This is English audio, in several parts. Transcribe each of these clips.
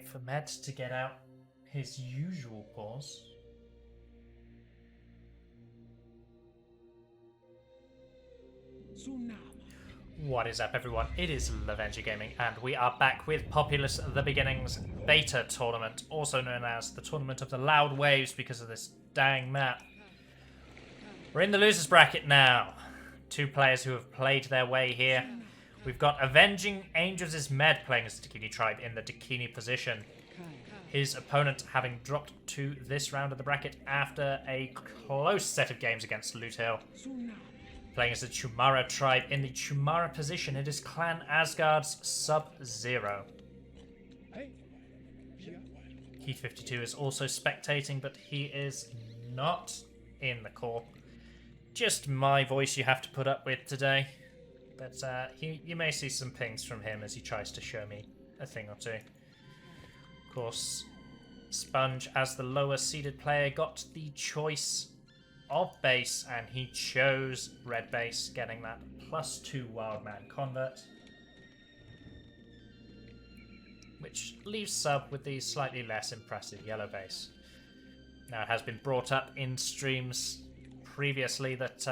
for Med to get out his usual pause. What is up, everyone? It is Lovenji Gaming, and we are back with Populous The Beginnings Beta Tournament, also known as the Tournament of the Loud Waves because of this dang map. We're in the losers bracket now. Two players who have played their way here. We've got Avenging Angels' Med playing as the Dakini tribe in the Dakini position. His opponent having dropped to this round of the bracket after a close set of games against Loot Hill. Playing as the Chumara tribe in the Chumara position, it is Clan Asgard's Sub-Zero. Heat52 is also spectating, but he is not in the call. Just my voice you have to put up with today. But you may see some pings from him as he tries to show me a thing or two. Of course, Sponge, as the lower seeded player, got the choice of base, and he chose red base, getting that +2 Wildman convert, which leaves Sub with the slightly less impressive yellow base. Now, it has been brought up in streams previously that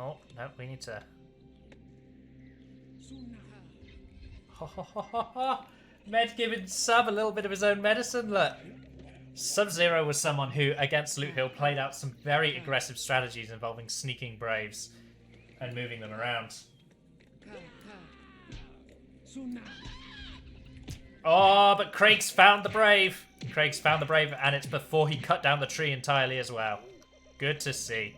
oh no, we need to Med giving Sub a little bit of his own medicine. Look, Sub-Zero was someone who, against Loot Hill, played out some very aggressive strategies involving sneaking Braves and moving them around. Oh, but Craig's found the Brave. Craig's found the Brave, and it's before he cut down the tree entirely as well. Good to see.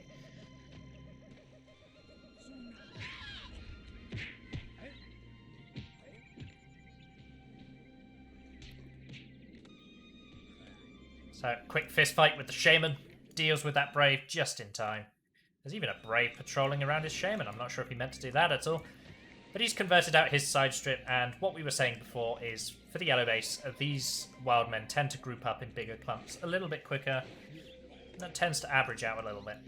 So, quick fist fight with the Shaman. Deals with that Brave just in time. There's even a Brave patrolling around his Shaman. I'm not sure if he meant to do that at all. But he's converted out his side strip, and what we were saying before is, for the yellow base, these wild men tend to group up in bigger clumps a little bit quicker. And that tends to average out a little bit.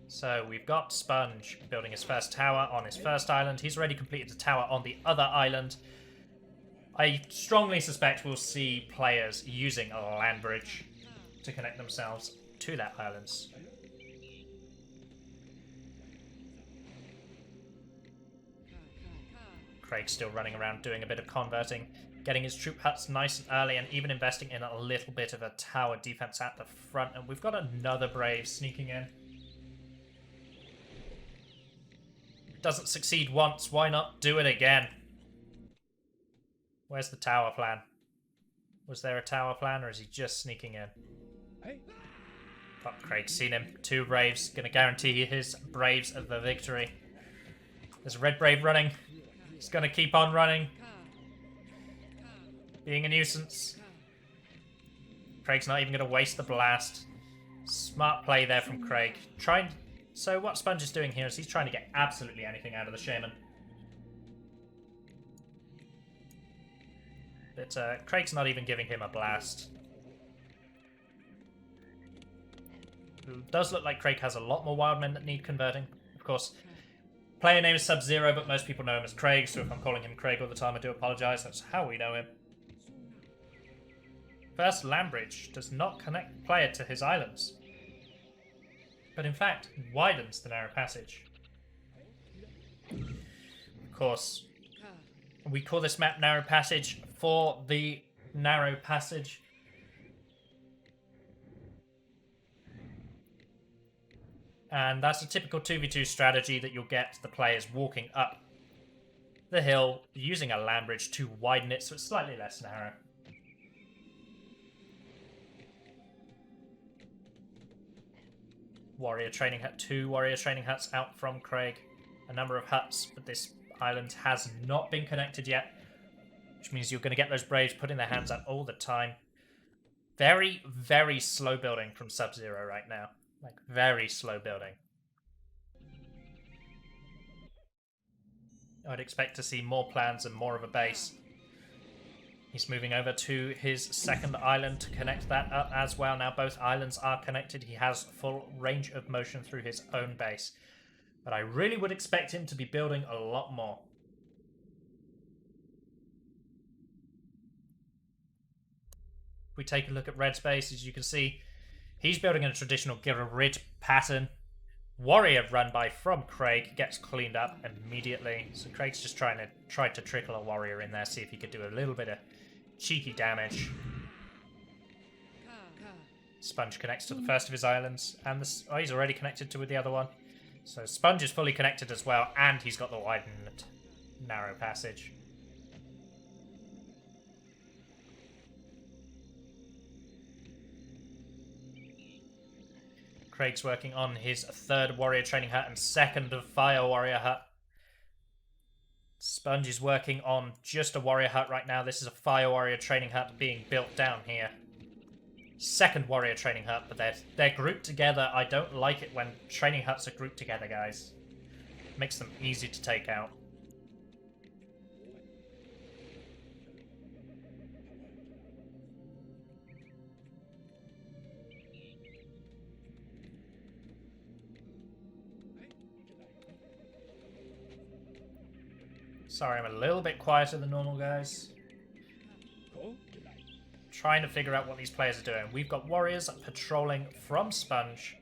So we've got Sponge building his first tower on his first island. He's already completed the tower on the other island. I strongly suspect we'll see players using a land bridge to connect themselves to that island. Craig's still running around doing a bit of converting, getting his troop huts nice and early, and even investing in a little bit of a tower defense at the front. And we've got another Brave sneaking in. Doesn't succeed once, why not do it again? Where's the tower plan? Was there a tower plan, or is he just sneaking in? Oh, Craig's seen him. Two Braves, gonna guarantee his Braves of the victory. There's a red Brave running. He's gonna keep on running. Being a nuisance. Craig's not even gonna waste the blast. Smart play there from Craig. So what Sponge is doing here is he's trying to get absolutely anything out of the Shaman. But Craig's not even giving him a blast. It does look like Craig has a lot more Wildmen that need converting. Of course, player name is Sub-Zero, but most people know him as Craig, so if I'm calling him Craig all the time, I do apologise. That's how we know him. First land bridge does not connect player to his islands, but in fact widens the narrow passage. Of course, we call this map Narrow Passage for the narrow passage. And that's a typical 2v2 strategy that you'll get the players walking up the hill using a land bridge to widen it so it's slightly less narrow. Warrior training hut, 2 warrior training huts out from Craig. A number of huts, but this island has not been connected yet, which means you're going to get those Braves putting their hands up all the time. Very, very slow building from Sub-Zero right now. Like, very slow building. I'd expect to see more plans and more of a base. He's moving over to his second island to connect that up as well. Now both islands are connected. He has full range of motion through his own base. But I really would expect him to be building a lot more. If we take a look at Red's base, as you can see, he's building a traditional grid pattern. Warrior run by from Craig gets cleaned up immediately. So Craig's just trying to trickle a warrior in there, see if he could do a little bit of cheeky damage. Sponge connects to the first of his islands, and he's already connected to the other one. So Sponge is fully connected as well, and he's got the widened narrow passage. Craig's working on his third warrior training hut and second of fire warrior hut. Sponge is working on just a warrior hut right now. This is a fire warrior training hut being built down here. Second warrior training hut, but they're grouped together. I don't like it when training huts are grouped together, guys. Makes them easy to take out. Sorry, I'm a little bit quieter than normal, guys. Trying to figure out what these players are doing. We've got warriors patrolling from Sponge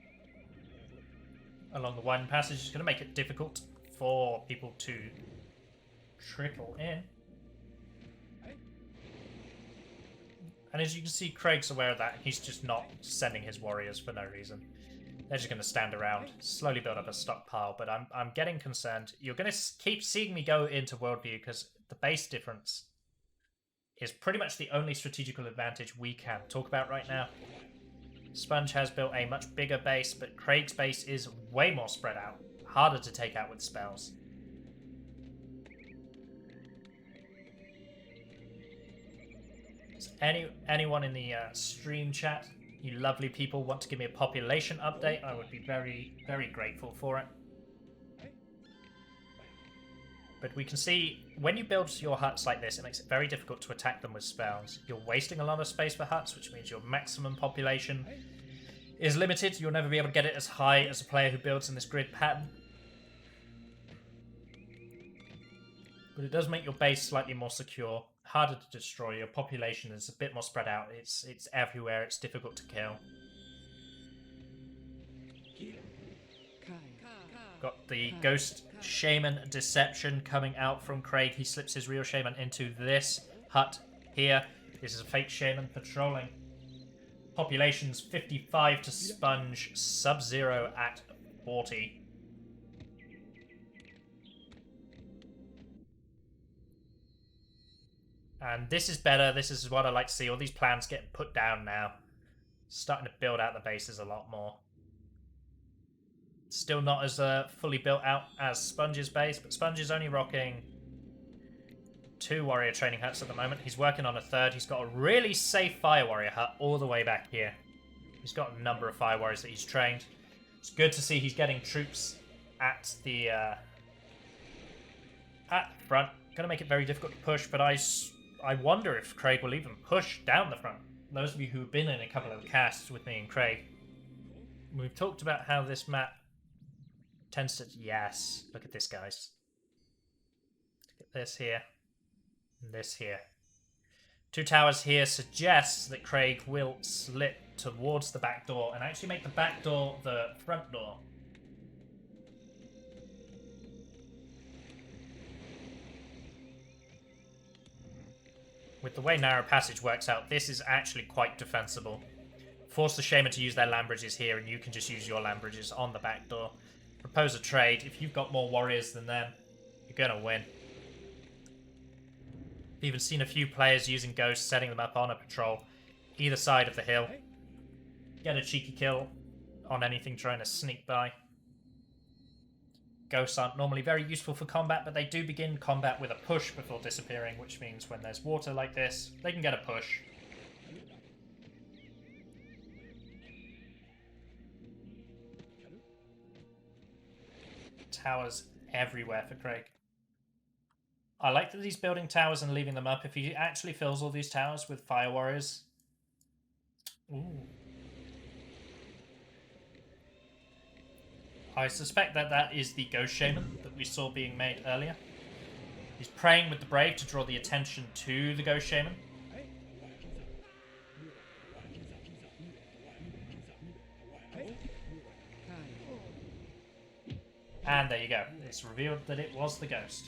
along the winding passage. It's going to make it difficult for people to trickle in. And as you can see, Craig's aware of that. He's just not sending his warriors for no reason. They're just going to stand around, slowly build up a stockpile. But I'm getting concerned. You're going to keep seeing me go into worldview because the base difference is pretty much the only strategical advantage we can talk about right now. Sponge has built a much bigger base, but Craig's base is way more spread out, harder to take out with spells. Does anyone in the stream chat, you lovely people, want to give me a population update? I would be very, very grateful for it. But we can see, when you build your huts like this, it makes it very difficult to attack them with spells. You're wasting a lot of space for huts, which means your maximum population is limited. You'll never be able to get it as high as a player who builds in this grid pattern. But it does make your base slightly more secure, harder to destroy. Your population is a bit more spread out. It's everywhere. It's difficult to kill. Got the Ghost Shaman Deception coming out from Craig. He slips his real Shaman into this hut here. This is a fake Shaman patrolling. Population's 55 to Sponge, Sub-Zero at 40. And this is better. This is what I like to see. All these plans getting put down now. Starting to build out the bases a lot more. Still not as fully built out as Sponge's base, but Sponge is only rocking 2 warrior training huts at the moment. He's working on a third. He's got a really safe fire warrior hut all the way back here. He's got a number of fire warriors that he's trained. It's good to see he's getting troops at the front. Going to make it very difficult to push, but I wonder if Craig will even push down the front. Those of you who have been in a couple of casts with me and Craig, we've talked about how this map tends to... Yes, look at this, guys. Look at this here. And this here. 2 towers here suggests that Craig will slip towards the back door and actually make the back door the front door. With the way narrow passage works out, this is actually quite defensible. Force the Shaman to use their land bridges here, and you can just use your land bridges on the back door. Propose a trade. If you've got more warriors than them, you're going to win. I've even seen a few players using ghosts, setting them up on a patrol either side of the hill. Get a cheeky kill on anything trying to sneak by. Ghosts aren't normally very useful for combat, but they do begin combat with a push before disappearing, which means when there's water like this, they can get a push. Towers everywhere for Craig. I like that he's building towers and leaving them up. If he actually fills all these towers with fire warriors... Ooh. I suspect that that is the Ghost Shaman that we saw being made earlier. He's praying with the Brave to draw the attention to the Ghost Shaman. And there you go. It's revealed that it was the ghost.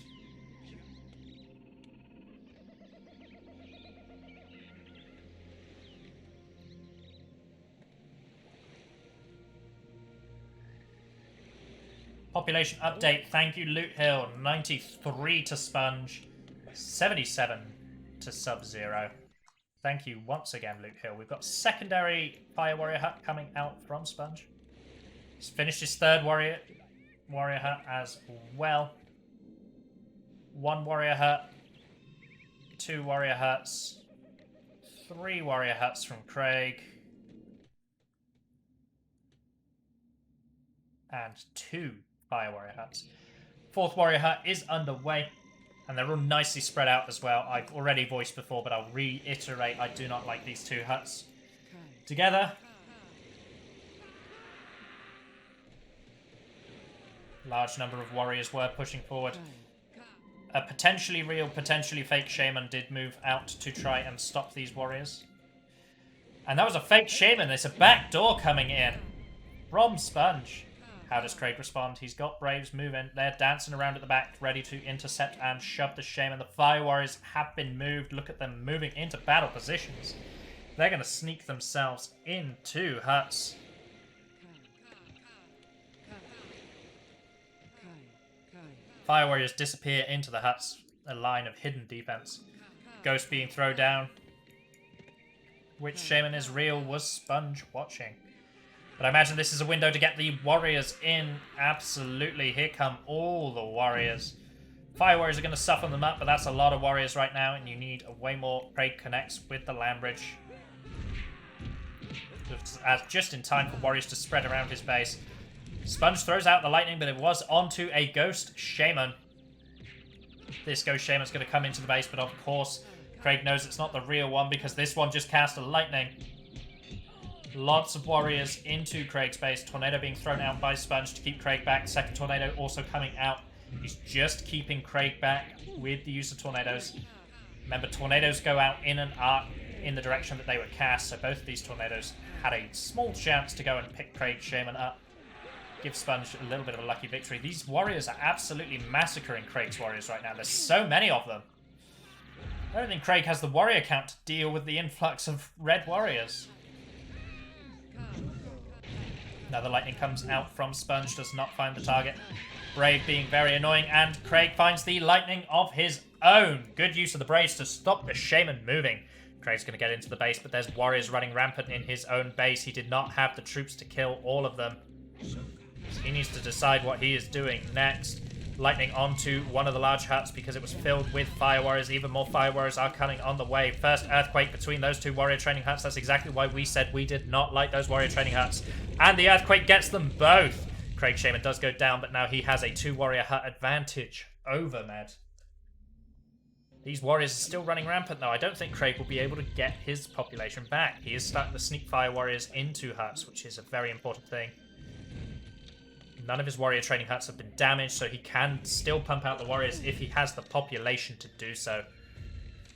Population update. Thank you, Loot Hill. 93 to Sponge. 77 to Sub-Zero. Thank you once again, Loot Hill. We've got secondary Fire Warrior Hut coming out from Sponge. He's finished his third Warrior Hut as well. 1 Warrior Hut. 2 Warrior Huts. 3 Warrior Huts from Craig. And 2 Fire Warrior Huts. 4th Warrior Hut is underway. And they're all nicely spread out as well. I've already voiced before, but I'll reiterate, I do not like these 2 huts together. Large number of warriors were pushing forward. A potentially real, potentially fake shaman did move out to try and stop these warriors. And that was a fake shaman. There's a back door coming in from Sponge. How does Craig respond? He's got Braves moving. They're dancing around at the back, ready to intercept and shove the shaman. The Fire Warriors have been moved. Look at them moving into battle positions. They're going to sneak themselves into huts. Fire Warriors disappear into the huts. A line of hidden defense. Ghost being thrown down. Which shaman is real was Sponge watching. But I imagine this is a window to get the warriors in. Absolutely. Here come all the warriors. Fire Warriors are going to soften them up, but that's a lot of warriors right now, and you need a way more. Craig connects with the land bridge. Just in time for warriors to spread around his base. Sponge throws out the lightning, but it was onto a ghost shaman. This ghost shaman's going to come into the base, but of course, Craig knows it's not the real one because this one just cast a lightning. Lots of warriors into Craig's base. Tornado being thrown out by Sponge to keep Craig back. Second tornado also coming out. He's just keeping Craig back with the use of tornadoes. Remember, tornadoes go out in an arc in the direction that they were cast, so both of these tornadoes had a small chance to go and pick Craig's shaman up. Give Sponge a little bit of a lucky victory. These warriors are absolutely massacring Craig's warriors right now. There's so many of them. I don't think Craig has the warrior count to deal with the influx of red warriors. Another lightning comes out from Sponge, does not find the target. Brave being very annoying, and Craig finds the lightning of his own. Good use of the Braves to stop the shaman moving. Craig's going to get into the base, but there's warriors running rampant in his own base. He did not have the troops to kill all of them. So he needs to decide what he is doing next. Lightning onto one of the large huts because it was filled with Fire Warriors. Even more Fire Warriors are coming on the way. First earthquake between those 2 warrior training huts. That's exactly why we said we did not like those warrior training huts. And the earthquake gets them both. Craig Shaman does go down, but now he has a 2 warrior hut advantage over Med. These warriors are still running rampant though. I don't think Craig will be able to get his population back. He is starting to sneak Fire Warriors into huts, which is a very important thing. None of his warrior training huts have been damaged, so he can still pump out the warriors if he has the population to do so.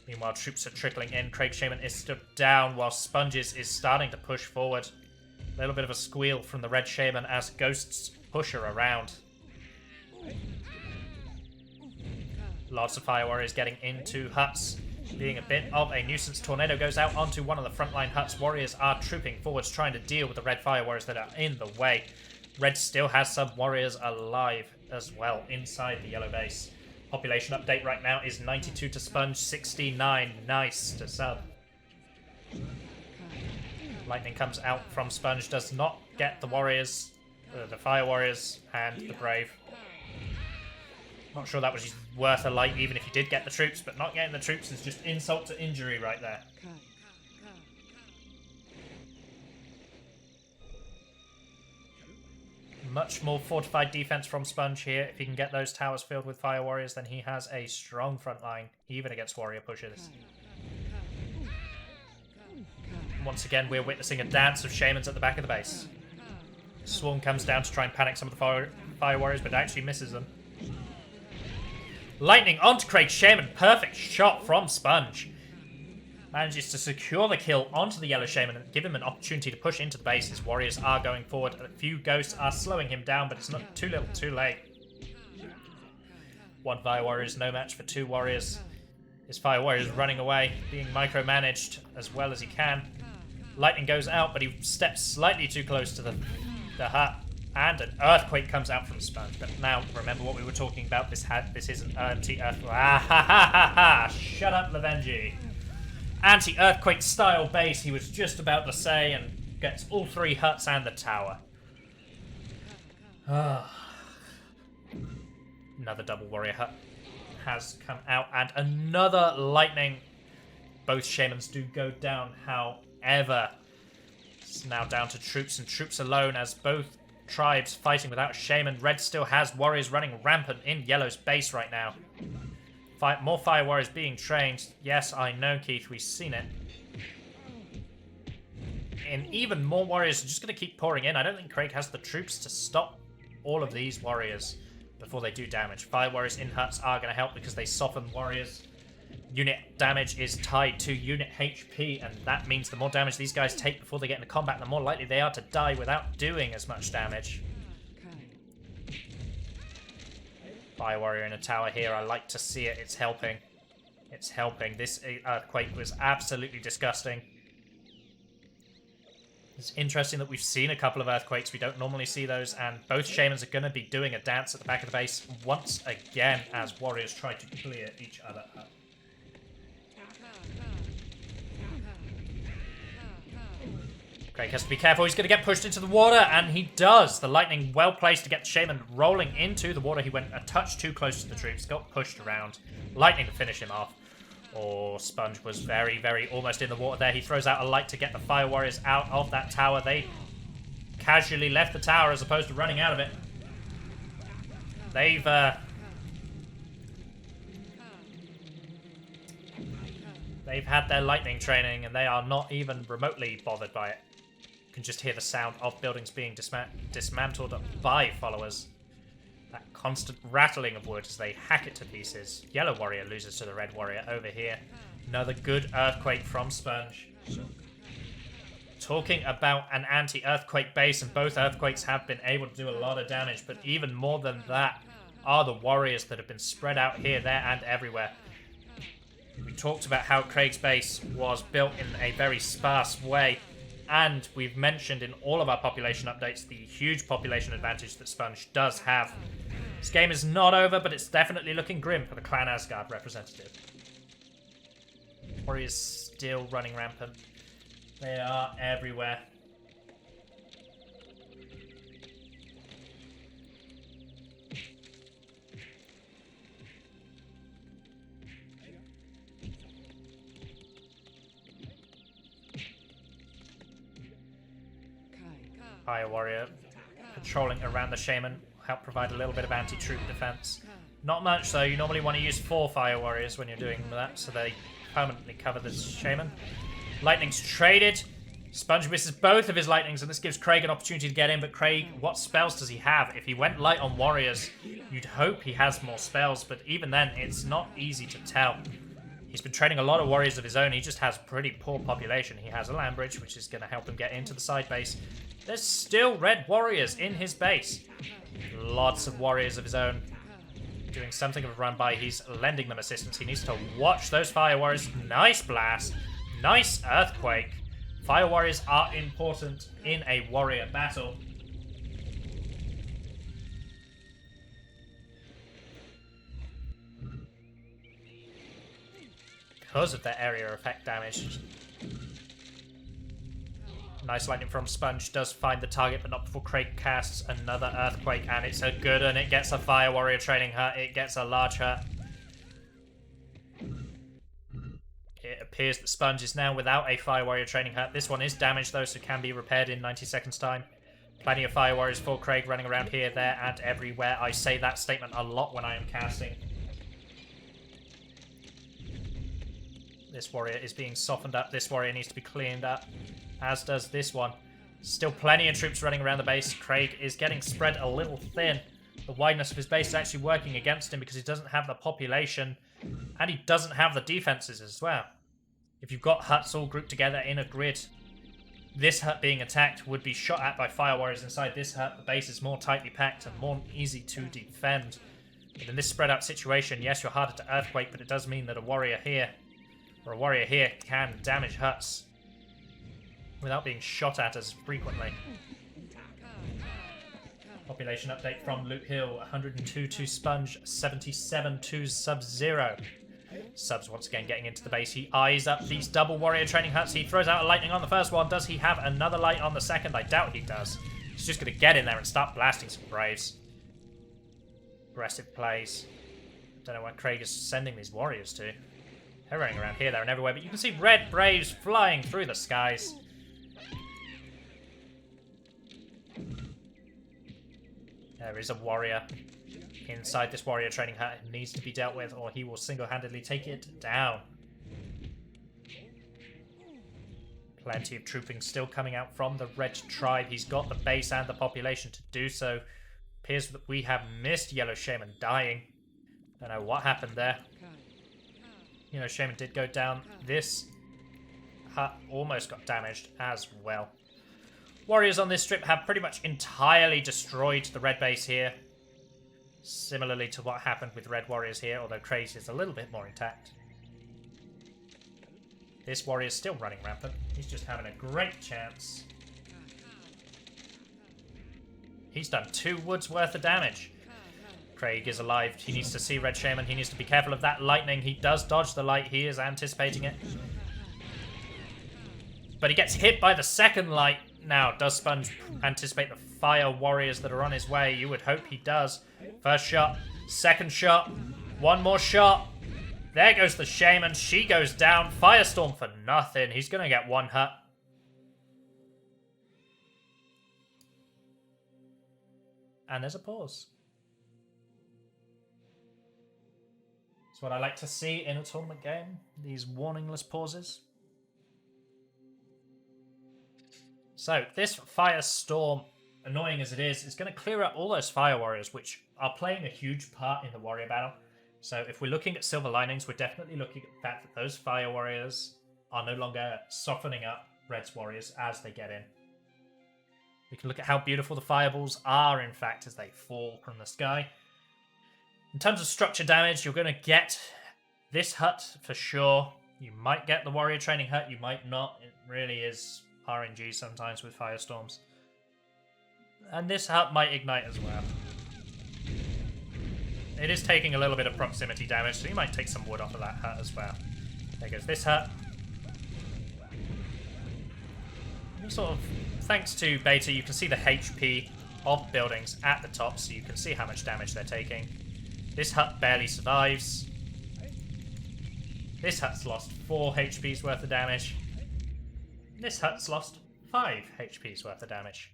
Meanwhile, troops are trickling in. Craig Shaman is stood down while Sponges is starting to push forward. A little bit of a squeal from the red shaman as ghosts push her around. Lots of Fire Warriors getting into huts, being a bit of a nuisance. Tornado goes out onto one of the frontline huts. Warriors are trooping forwards, trying to deal with the red Fire Warriors that are in the way. Red still has some warriors alive as well inside the yellow base. Population update right now is 92 to Sponge, 69 nice to Sub. Lightning comes out from Sponge, does not get the warriors, the Fire Warriors and the Brave. Not sure that was worth a light even if he did get the troops, but not getting the troops is just insult to injury right there. Much more fortified defense from Sponge here. If he can get those towers filled with Fire Warriors, then he has a strong front line, even against warrior pushers. Once again, we're witnessing a dance of shamans at the back of the base. Swarm comes down to try and panic some of the Fire Warriors, but actually misses them. Lightning onto Craig Shaman. Perfect shot from Sponge. Manages to secure the kill onto the yellow shaman and give him an opportunity to push into the base. His warriors are going forward. A few ghosts are slowing him down, but it's not too little too late. One Fire Warrior is no match for two warriors. His Fire Warrior is running away, being micromanaged as well as he can. Lightning goes out, but he steps slightly too close to the hut, and an Earthquake comes out from Sponge. But now, remember what we were talking about. This is an anti-Earthquake. Ah, ha, ha, ha, ha. Shut up, Lovenji. Anti-Earthquake style base, he was just about to say, and gets all three huts and the tower. Another double warrior hut has come out, and another lightning. Both shamans do go down, however. It's now down to troops and troops alone, as both tribes fighting without shaman. Red still has warriors running rampant in Yellow's base right now. More fire warriors being trained. Yes, I know, Keith, we've seen it. And even more warriors are just going to keep pouring in. I don't think Craig has the troops to stop all of these warriors before they do damage. Fire warriors in huts are going to help because they soften warriors. Unit damage is tied to unit HP, and that means the more damage these guys take before they get into combat, the more likely they are to die without doing as much damage. Fire warrior in a tower here. I like to see it. It's helping. It's helping. This Earthquake was absolutely disgusting. It's interesting that we've seen a couple of Earthquakes. We don't normally see those, and both Shamans are going to be doing a dance at the back of the base once again as warriors try to clear each other up. Craig has to be careful. He's going to get pushed into the water, and he does. The lightning well placed to get the Shaman rolling into the water. He went a touch too close to the troops, got pushed around. Lightning to finish him off. Oh, Sponge was very, very almost in the water there. He throws out a light to get the Fire Warriors out of that tower. They casually left the tower as opposed to running out of it. They've had their lightning training, and they are not even remotely bothered by it. You can just hear the sound of buildings being dismantled by followers. That constant rattling of wood as they hack it to pieces. Yellow warrior loses to the red warrior over here. Another good Earthquake from Sponge. Talking about an anti-Earthquake base, and both Earthquakes have been able to do a lot of damage, but even more than that are the warriors that have been spread out here, there, and everywhere. We talked about how Craig's base was built in a very sparse way, and we've mentioned in all of our population updates the huge population advantage that Sponge does have. This game is not over, but it's definitely looking grim for the Clan Asgard representative. Warriors still running rampant. They are everywhere. Fire Warrior patrolling around the Shaman help provide a little bit of anti-troop defense. Not much, though. You normally want to use 4 Fire Warriors when you're doing that, so they permanently cover the Shaman. Lightning's traded. Sponge misses both of his lightnings, and this gives Craig an opportunity to get in, but Craig, what spells does he have? If he went light on warriors, you'd hope he has more spells, but even then, it's not easy to tell. He's been training a lot of warriors of his own. He just has pretty poor population. He has a land bridge, which is going to help him get into the side base. There's still red warriors in his base. Lots of warriors of his own. Doing something of a run by. He's lending them assistance. He needs to watch those fire warriors. Nice blast. Nice Earthquake. Fire warriors are important in a warrior battle. Because of their area effect damage. Nice lightning from Sponge does find the target, but not before Craig casts another Earthquake, and it's a good one. It gets a Fire Warrior training hut. It gets a large hut. It appears that Sponge is now without a Fire Warrior training hut. This one is damaged, though, so can be repaired in 90 seconds' time. Plenty of Fire Warriors for Craig running around here, there, and everywhere. I say that statement a lot when I am casting. This warrior is being softened up. This warrior needs to be cleaned up, as does this one. Still plenty of troops running around the base. Craig is getting spread a little thin. The wideness of his base is actually working against him because he doesn't have the population and he doesn't have the defenses as well. If you've got huts all grouped together in a grid, this hut being attacked would be shot at by fire warriors inside this hut. The base is more tightly packed and more easy to defend. But in this spread out situation, yes, you're harder to earthquake, but it does mean that a warrior here, or a warrior here, can damage huts without being shot at as frequently. Population update from Luke Hill, 102 to Sponge, 77 to Sub-Zero. Subs once again getting into the base. He eyes up these double warrior training huts. He throws out a lightning on the first one. Does he have another light on the second? I doubt he does. He's just going to get in there and start blasting some Braves. Aggressive plays. Don't know where Craig is sending these warriors to. They're running around here, there, and everywhere, but you can see red Braves flying through the skies. There is a warrior inside this warrior training hut. It needs to be dealt with, or he will single-handedly take it down. Plenty of trooping still coming out from the red tribe. He's got the base and the population to do so. Appears that we have missed Yellow Shaman dying. Don't know what happened there. Yellow Shaman did go down. This hut almost got damaged as well. Warriors on this strip have pretty much entirely destroyed the red base here. Similarly to what happened with red warriors here, although Crazy is a little bit more intact. This warrior is still running rampant. He's just having a great chance. He's done 2 woods worth of damage. Craig is alive. He needs to see Red Shaman. He needs to be careful of that lightning. He does dodge the light. He is anticipating it. But he gets hit by the second light. Now, does Sponge anticipate the fire warriors that are on his way? You would hope he does. First shot, second shot, one more shot. There goes the Shaman. She goes down. Firestorm for nothing. He's going to get 1 hut. And there's a pause. It's what I like to see in a tournament game. These warningless pauses. So, this Firestorm, annoying as it is going to clear up all those Fire Warriors, which are playing a huge part in the Warrior battle. So, if we're looking at Silver Linings, we're definitely looking at the fact that those Fire Warriors are no longer softening up Red's Warriors as they get in. We can look at how beautiful the Fireballs are, in fact, as they fall from the sky. In terms of structure damage, you're going to get this hut for sure. You might get the Warrior Training Hut, you might not. It really is RNG sometimes with Firestorms. And this hut might ignite as well. It is taking a little bit of proximity damage, so you might take some wood off of that hut as well. There goes this hut. And sort of, thanks to beta, you can see the HP of buildings at the top, so you can see how much damage they're taking. This hut barely survives. This hut's lost 4 HP's worth of damage. This hut's lost 5 HP's worth of damage.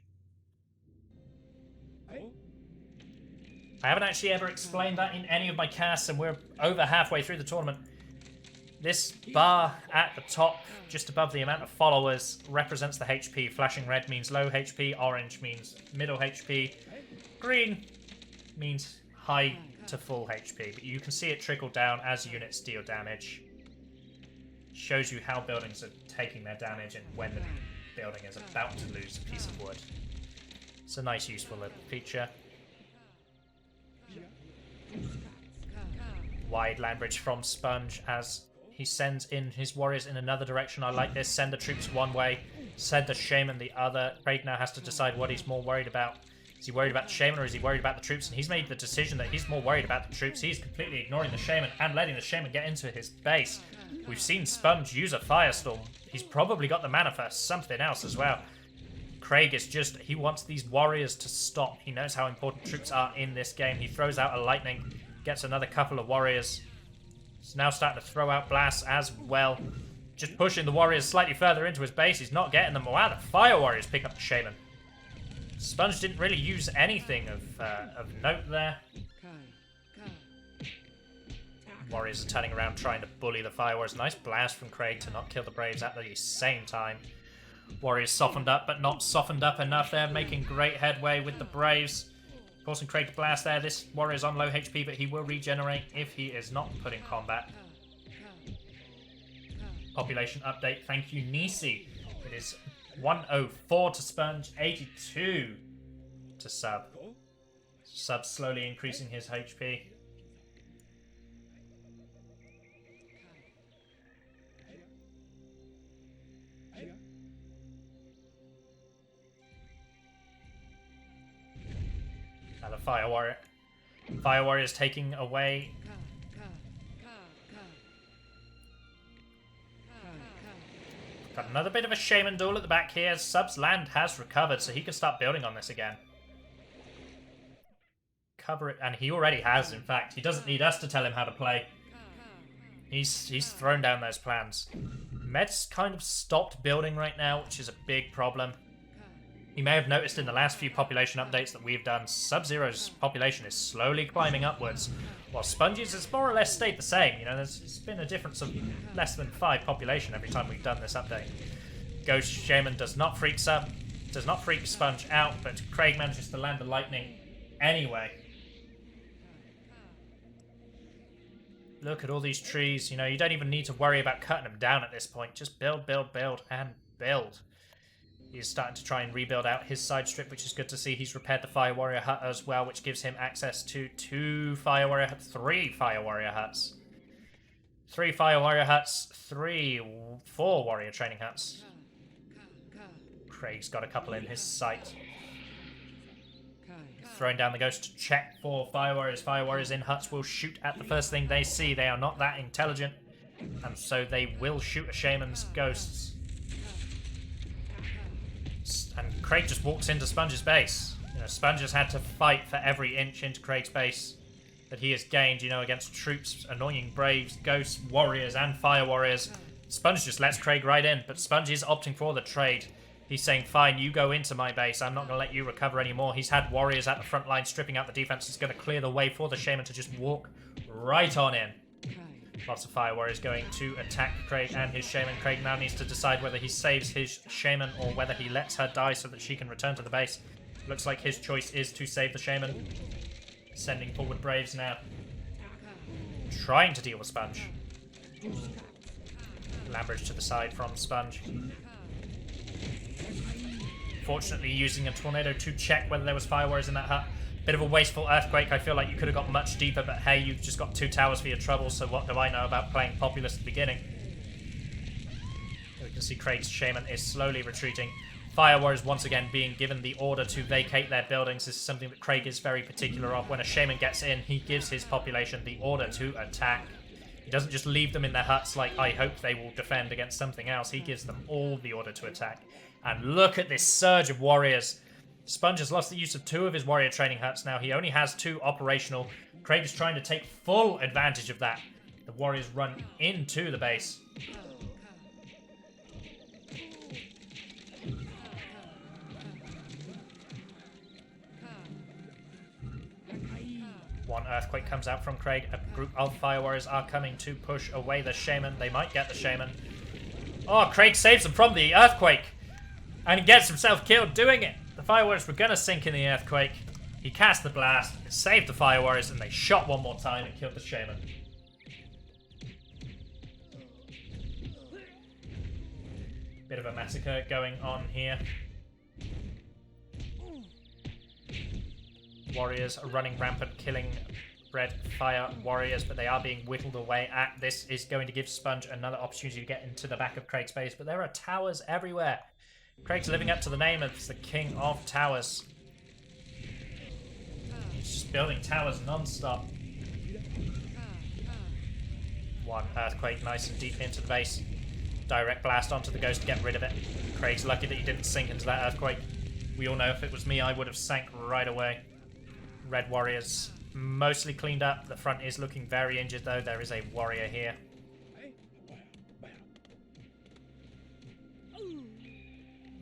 I haven't actually ever explained that in any of my casts, and we're over halfway through the tournament. This bar at the top, just above the amount of followers, represents the HP. Flashing red means low HP, orange means middle HP, green means high to full HP. But you can see it trickle down as units deal damage. Shows you how buildings are taking their damage and when the building is about to lose a piece of wood. It's a nice, useful little feature. Wide land bridge from Sponge as he sends in his warriors in another direction. I like this. Send the troops one way, send the shaman the other. Craig now has to decide what he's more worried about. Is he worried about the shaman or is he worried about the troops? And he's made the decision that he's more worried about the troops. He's completely ignoring the shaman and letting the shaman get into his base. We've seen Sponge use a firestorm. He's probably got the mana for something else as well. Craig is just, he wants these warriors to stop. He knows how important troops are in this game. He throws out a lightning, gets another couple of warriors. He's now starting to throw out blasts as well. Just pushing the warriors slightly further into his base. He's not getting them. Wow, the fire warriors pick up the shaman. Sponge didn't really use anything of note there. Warriors are turning around trying to bully the fire warriors. Nice blast from Craig to not kill the Braves at the same time. Warriors softened up, but not softened up enough. They're making great headway with the Braves. Forcing Craig to blast there. This warrior's on low HP, but he will regenerate if he is not put in combat. Population update. Thank you, Nisi. It is 104 to Sponge, 82 to Sub. Sub slowly increasing his HP. Another Fire Warrior. Fire Warrior is taking away... Got another bit of a Shaman duel at the back here. Sub's land has recovered, so he can start building on this again. Cover it, and he already has, in fact. He doesn't need us to tell him how to play. He's thrown down those plans. Med's kind of stopped building right now, which is a big problem. You may have noticed in the last few population updates that we've done, Sub-Zero's population is slowly climbing upwards, while Sponge's has more or less stayed the same. You know, there's been a difference of less than 5 population every time we've done this update. Ghost Shaman does not freak Sub, does not freak Sponge out, but Craig manages to land the lightning anyway. Look at all these trees. You know, you don't even need to worry about cutting them down at this point. Just build, build, build, and build. He's starting to try and rebuild out his side strip, which is good to see. He's repaired the Fire Warrior hut as well, which gives him access to 3 Fire Warrior huts. 3 Fire Warrior huts, 4 Warrior training huts. Craig's got a couple in his sight. Throwing down the ghost to check for Fire Warriors. Fire Warriors in huts will shoot at the first thing they see. They are not that intelligent, and so they will shoot a Shaman's ghosts. And Craig just walks into Sponge's base. You know, Sponge has had to fight for every inch into Craig's base that he has gained, you know, against troops, annoying Braves, Ghosts, Warriors, and Fire Warriors. Sponge just lets Craig right in, but Sponge is opting for the trade. He's saying, fine, you go into my base. I'm not going to let you recover anymore. He's had Warriors at the front line stripping out the defense. He's going to clear the way for the Shaman to just walk right on in. Lots of Fire Warriors going to attack Craig and his Shaman. Craig now needs to decide whether he saves his Shaman or whether he lets her die so that she can return to the base. Looks like his choice is to save the Shaman. Sending forward Braves now. Trying to deal with Sponge. Lambridge to the side from Sponge. Fortunately using a tornado to check whether there was Fire Warriors in that hut. Bit of a wasteful earthquake. I feel like you could have got much deeper, but hey, you've just got 2 towers for your trouble, so what do I know about playing Populous at the beginning? We can see Craig's Shaman is slowly retreating. Fire Warriors once again being given the order to vacate their buildings. This is something that Craig is very particular of. When a Shaman gets in, he gives his population the order to attack. He doesn't just leave them in their huts like, I hope they will defend against something else. He gives them all the order to attack. And look at this surge of Warriors. Sponge has lost the use of 2 of his Warrior training huts now. He only has 2 operational. Craig is trying to take full advantage of that. The Warriors run into the base. One earthquake comes out from Craig. A group of Fire Warriors are coming to push away the Shaman. They might get the Shaman. Oh, Craig saves them from the earthquake. And he gets himself killed doing it. The Fire Warriors were going to sink in the earthquake. He cast the blast, saved the Fire Warriors, and they shot one more time and killed the Shaman. Bit of a massacre going on here. Warriors are running rampant, killing red Fire Warriors, but they are being whittled away at. This is going to give Sponge another opportunity to get into the back of Craig's base, but there are towers everywhere. Craig's living up to the name as the King of Towers. He's just building towers non-stop. One earthquake nice and deep into the base. Direct blast onto the ghost to get rid of it. Craig's lucky that he didn't sink into that earthquake. We all know if it was me, I would have sank right away. Red Warriors mostly cleaned up. The front is looking very injured though. There is a Warrior here.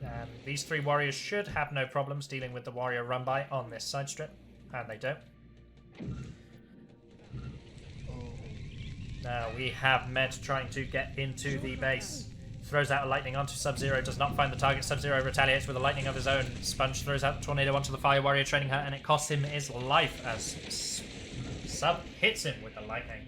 And these 3 Warriors should have no problems dealing with the Warrior run-by on this side strip. And they don't. Now we have Med trying to get into the base. Throws out a lightning onto Sub-Zero, does not find the target. Sub-Zero retaliates with a lightning of his own. Sponge throws out the tornado onto the Fire Warrior training hut, and it costs him his life as Sub hits him with the lightning.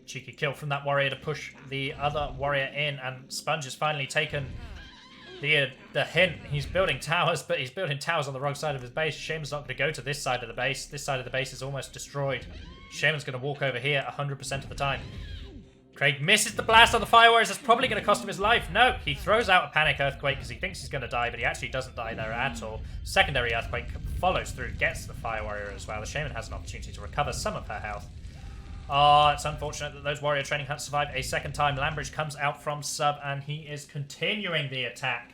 Cheeky kill from that Warrior to push the other Warrior in, and Sponge has finally taken the hint. He's building towers, but he's building towers on the wrong side of his base. Shaman's not going to go to this side of the base. This side of the base is almost destroyed. Shaman's going to walk over here 100% of the time. Craig misses the blast on the Fire Warriors. That's probably going to cost him his life. No, he throws out a Panic Earthquake because he thinks he's going to die, but he actually doesn't die there at all. Secondary Earthquake follows through, gets the Fire Warrior as well. The Shaman has an opportunity to recover some of her health. Oh, it's unfortunate that those Warrior Training Huts survive a second time. Lambridge comes out from Sub, and he is continuing the attack.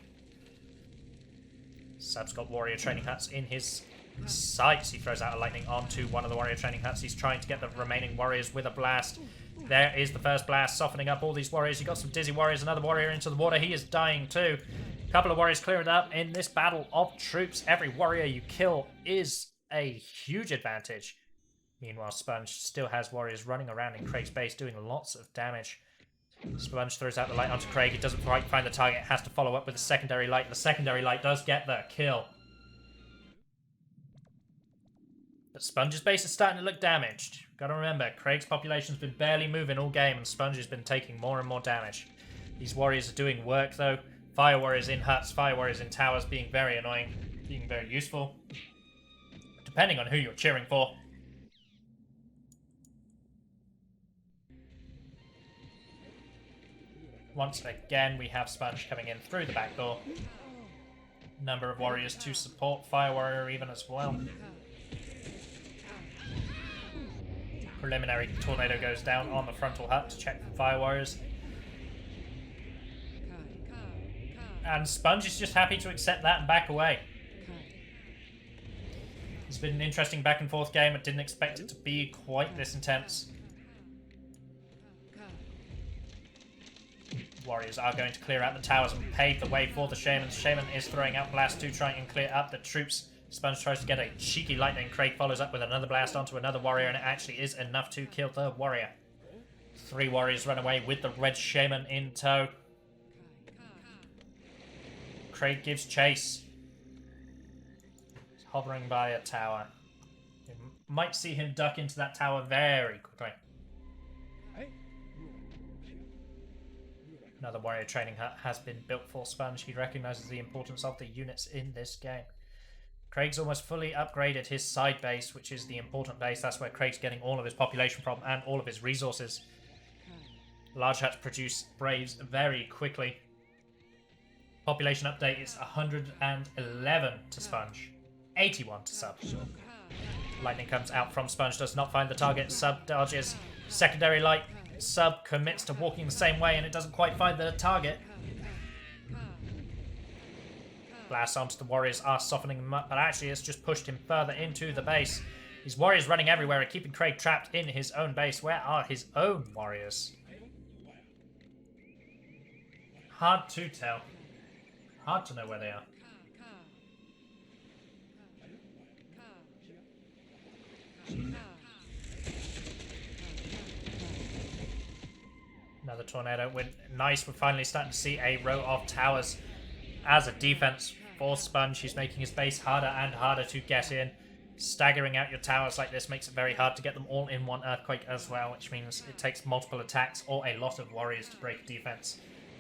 Sub's got Warrior Training Huts in his sights. He throws out a Lightning onto one of the Warrior Training Huts. He's trying to get the remaining Warriors with a blast. There is the first blast, softening up all these Warriors. You got some Dizzy Warriors, another Warrior into the water. He is dying too. A couple of Warriors clearing up in this battle of troops. Every Warrior you kill is a huge advantage. Meanwhile, Sponge still has Warriors running around in Craig's base doing lots of damage. Sponge throws out the light onto Craig. He doesn't quite find the target. Has to follow up with a secondary light. The secondary light does get the kill. But Sponge's base is starting to look damaged. Gotta remember, Craig's population's been barely moving all game, and Sponge has been taking more and more damage. These Warriors are doing work, though. Fire Warriors in huts, Fire Warriors in towers, being very annoying, being very useful. Depending on who you're cheering for. Once again, we have Sponge coming in through the back door. Number of Warriors to support Fire Warrior even as well. Preliminary Tornado goes down on the frontal hut to check for Fire Warriors. And Sponge is just happy to accept that and back away. It's been an interesting back and forth game. I didn't expect it to be quite this intense. Warriors are going to clear out the towers and pave the way for the Shaman. The Shaman is throwing out blasts to try and clear up the troops. Sponge tries to get a cheeky lightning. Craig follows up with another blast onto another warrior, and it actually is enough to kill the warrior. 3 warriors run away with the red Shaman in tow. Craig gives chase. He's hovering by a tower. You might see him duck into that tower very quickly. Another warrior training hut has been built for Sponge. He recognises the importance of the units in this game. Craig's almost fully upgraded his side base, which is the important base. That's where Craig's getting all of his population from and all of his resources. Large huts produce Braves very quickly. Population update is 111 to Sponge, 81 to Sub. Lightning comes out from Sponge, does not find the target. Sub dodges. Secondary light. Sub commits to walking the same way, and it doesn't quite find the target. Blasts onto the Warriors are softening them up, but actually it's just pushed him further into the base. These Warriors running everywhere are keeping Craig trapped in his own base. Where are his own Warriors? Hard to tell. Hard to know where they are. Another tornado. Nice, we're finally starting to see a row of towers as a defense for Sponge. He's making his base harder and harder to get in. Staggering out your towers like this makes it very hard to get them all in one earthquake as well, which means it takes multiple attacks or a lot of warriors to break defense.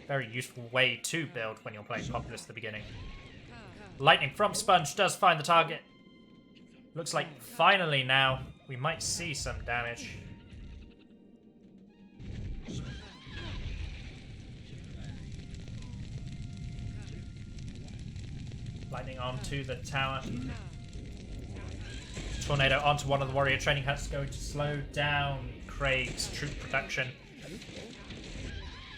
Very useful way to build when you're playing Populous at the beginning. Lightning from Sponge does find the target. Looks like finally now we might see some damage. Lightning onto the tower. Tornado onto one of the warrior training huts, going to slow down Craig's troop production.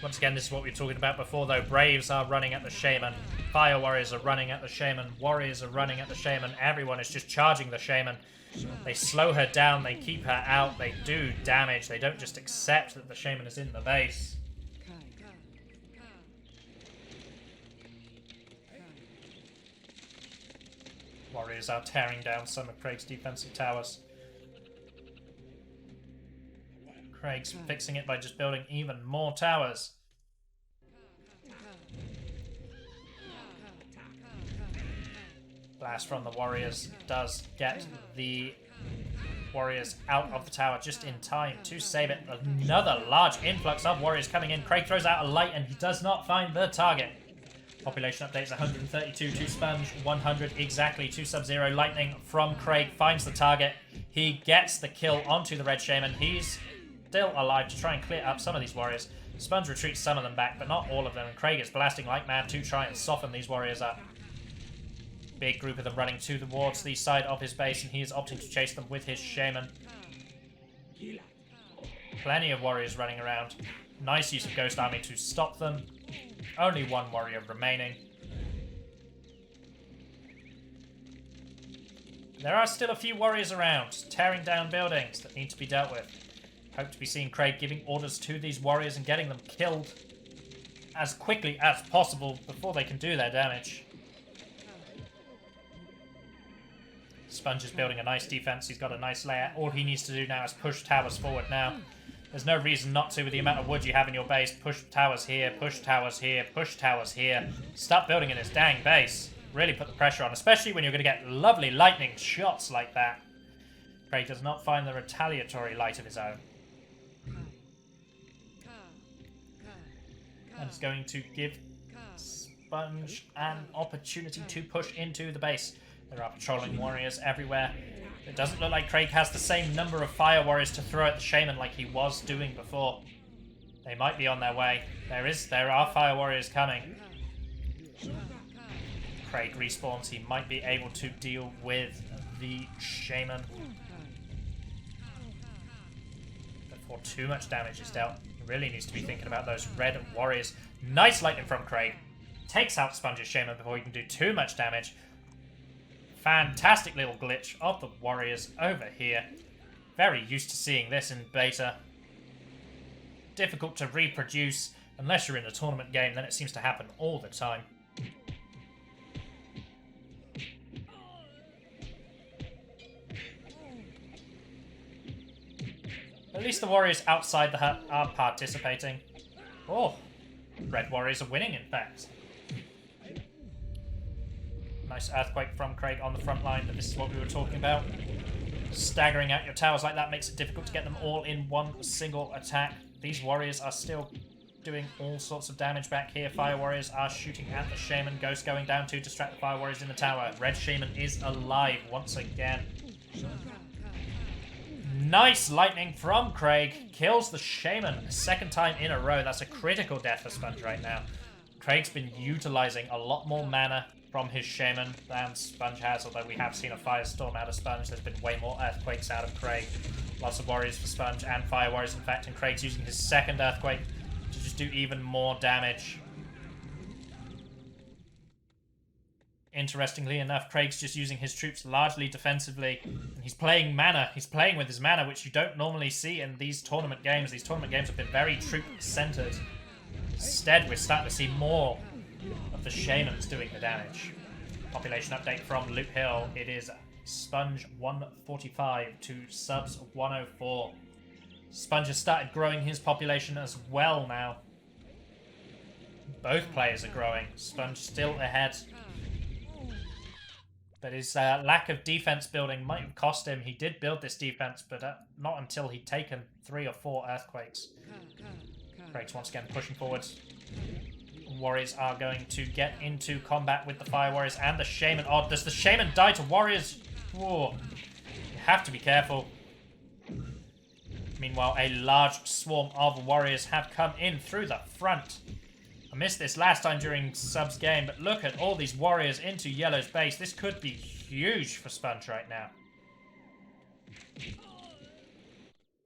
Once again, this is what we were talking about before, though. Braves are running at the Shaman. Fire Warriors are running at the Shaman. Warriors are running at the Shaman. Everyone is just charging the Shaman. They slow her down. They keep her out. They do damage. They don't just accept that the Shaman is in the base. Warriors are tearing down some of Craig's defensive towers. Craig's fixing it by just building even more towers. Blast from the Warriors does get the Warriors out of the tower just in time to save it. Another large influx of Warriors coming in. Craig throws out a light and he does not find the target. Population updates 132 to Sponge, 100 exactly to Sub-Zero. Lightning from Craig finds the target. He gets the kill onto the Red Shaman. He's still alive to try and clear up some of these warriors. Sponge retreats some of them back, but not all of them, and Craig is blasting like mad to try and soften these warriors up. Big group of them running towards the side of his base, and he is opting to chase them with his shaman. Plenty of warriors running around. Nice use of Ghost Army to stop them. Only one warrior remaining. There are still a few warriors around, tearing down buildings that need to be dealt with. Hope to be seeing Craig giving orders to these warriors and getting them killed as quickly as possible before they can do their damage. Sponge is building a nice defense. He's got a nice layout. All he needs to do now is push towers forward now. There's no reason not to with the amount of wood you have in your base. Push towers here, push towers here, push towers here. Stop building in his dang base. Really put the pressure on, especially when you're going to get lovely lightning shots like that. Craig does not find the retaliatory light of his own. And it's going to give Sponge an opportunity to push into the base. There are patrolling warriors everywhere. It doesn't look like Craig has the same number of fire warriors to throw at the shaman like he was doing before. They might be on their way. There are fire warriors coming. Craig respawns. He might be able to deal with the shaman before too much damage is dealt. He really needs to be thinking about those red warriors. Nice lightning from Craig. Takes out Sponge's shaman before he can do too much damage. Fantastic little glitch of the warriors over here. Very used to seeing this in beta. Difficult to reproduce. Unless you're in a tournament game, then it seems to happen all the time. At least the warriors outside the hut are participating. Oh, red warriors are winning, in fact. Nice earthquake from Craig on the front line, but this is what we were talking about. Staggering out your towers like that makes it difficult to get them all in one single attack. These warriors are still doing all sorts of damage back here. Fire warriors are shooting at the shaman. Ghost going down to distract the fire warriors in the tower. Red shaman is alive once again. Nice lightning from Craig. Kills the shaman a second time in a row. That's a critical death for Sponge right now. Craig's been utilizing a lot more mana from his shaman than Sponge has, although we have seen a firestorm out of Sponge. There's been way more earthquakes out of Craig. Lots of warriors for Sponge and fire warriors, in fact, and Craig's using his second earthquake to just do even more damage. Interestingly enough, Craig's just using his troops largely defensively. And he's playing mana. He's playing with his mana, which you don't normally see in these tournament games. These tournament games have been very troop-centered. Instead, we're starting to see more of the shamans doing the damage. Population update from Loop Hill. It is Sponge 145 to subs 104. Sponge has started growing his population as well now. Both players are growing. Sponge still ahead. But his lack of defense building might have cost him. He did build this defense, but not until he'd taken 3 or 4 earthquakes. Craig's once again pushing forwards. Warriors are going to get into combat with the fire warriors and the shaman. Oh, does the shaman die to warriors? Whoa. You have to be careful. Meanwhile, a large swarm of warriors have come in through the front. I missed this last time during Sub's game, but look at all these warriors into Yellow's base. This could be huge for Sponge right now.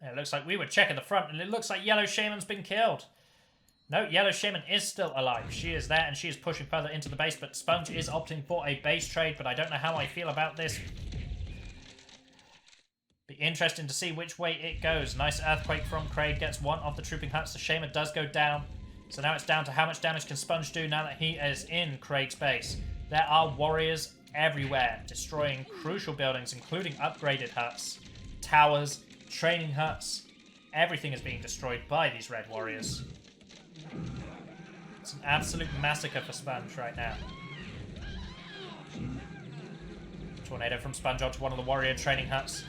It looks like we were checking the front, and it looks like Yellow Shaman's been killed. No, Yellow Shaman is still alive. She is there, and she is pushing further into the base, but Sponge is opting for a base trade, but I don't know how I feel about this. Be interesting to see which way it goes. Nice earthquake from Craig, gets one of the trooping huts. The Shaman does go down. So now it's down to how much damage can Sponge do now that he is in Craig's base. There are warriors everywhere, destroying crucial buildings, including upgraded huts, towers, training huts. Everything is being destroyed by these red warriors. It's an absolute massacre for Sponge right now. Tornado from Sponge onto one of the warrior training huts.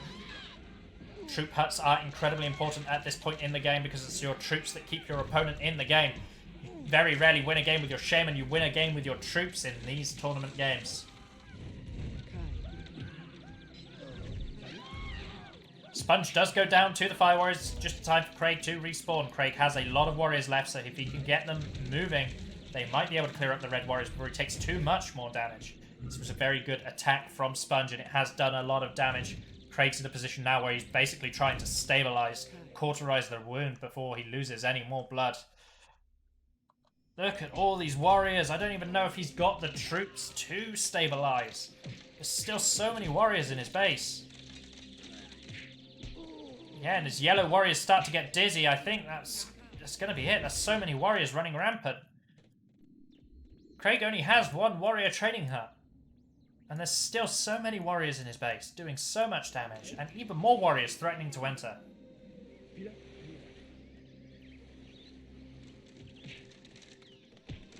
Troop huts are incredibly important at this point in the game because it's your troops that keep your opponent in the game. You very rarely win a game with your shaman, you win a game with your troops in these tournament games. Sponge does go down to the Fire Warriors. Just in time for Craig to respawn. Craig has a lot of warriors left, so if he can get them moving, they might be able to clear up the red warriors before he takes too much more damage. This was a very good attack from Sponge, and it has done a lot of damage. Craig's in a position now where he's basically trying to stabilize, cauterize the wound before he loses any more blood. Look at all these warriors. I don't even know if he's got the troops to stabilize. There's still so many warriors in his base. Yeah, and his yellow warriors start to get dizzy. I think that's going to be it. There's so many warriors running rampant. Craig only has one warrior training hut. And there's still so many warriors in his base, doing so much damage, and even more warriors threatening to enter.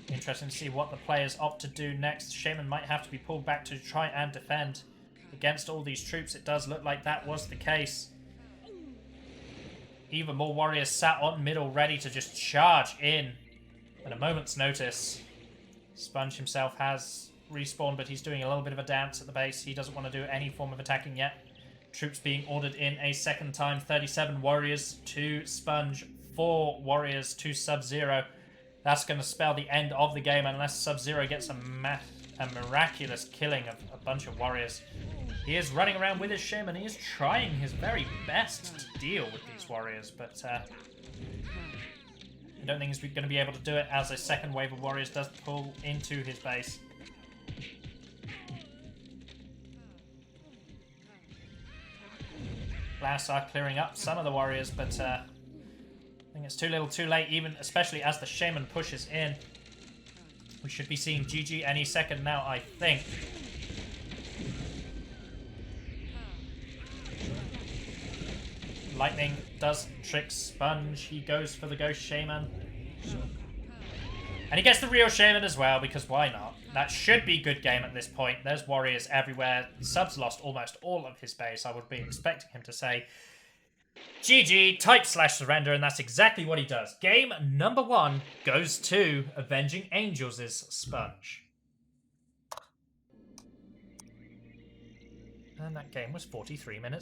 Interesting to see what the players opt to do next. Shaman might have to be pulled back to try and defend against all these troops. It does look like that was the case. Even more warriors sat on middle, ready to just charge in at a moment's notice. Sponge himself has respawned, but he's doing a little bit of a dance at the base. He doesn't want to do any form of attacking yet. Troops being ordered in a second time. 37 warriors to Sponge, 4 warriors to Sub-Zero. That's going to spell the end of the game unless Sub-Zero gets a miraculous killing of a bunch of warriors. He is running around with his Shaman. He is trying his very best to deal with these warriors, but I don't think he's going to be able to do it as a second wave of warriors does pull into his base. Blasts are clearing up some of the warriors, but I think it's too little too late, even especially as the Shaman pushes in. We should be seeing GG any second now, I think. Lightning does trick Sponge. He goes for the Ghost Shaman. And he gets the real Shaman as well, because why not? That should be good game at this point. There's warriors everywhere. Sub's lost almost all of his base. I would be expecting him to say GG, type/surrender, and that's exactly what he does. Game number 1 goes to Avenging Angels' Sponge. And that game was 43 minutes.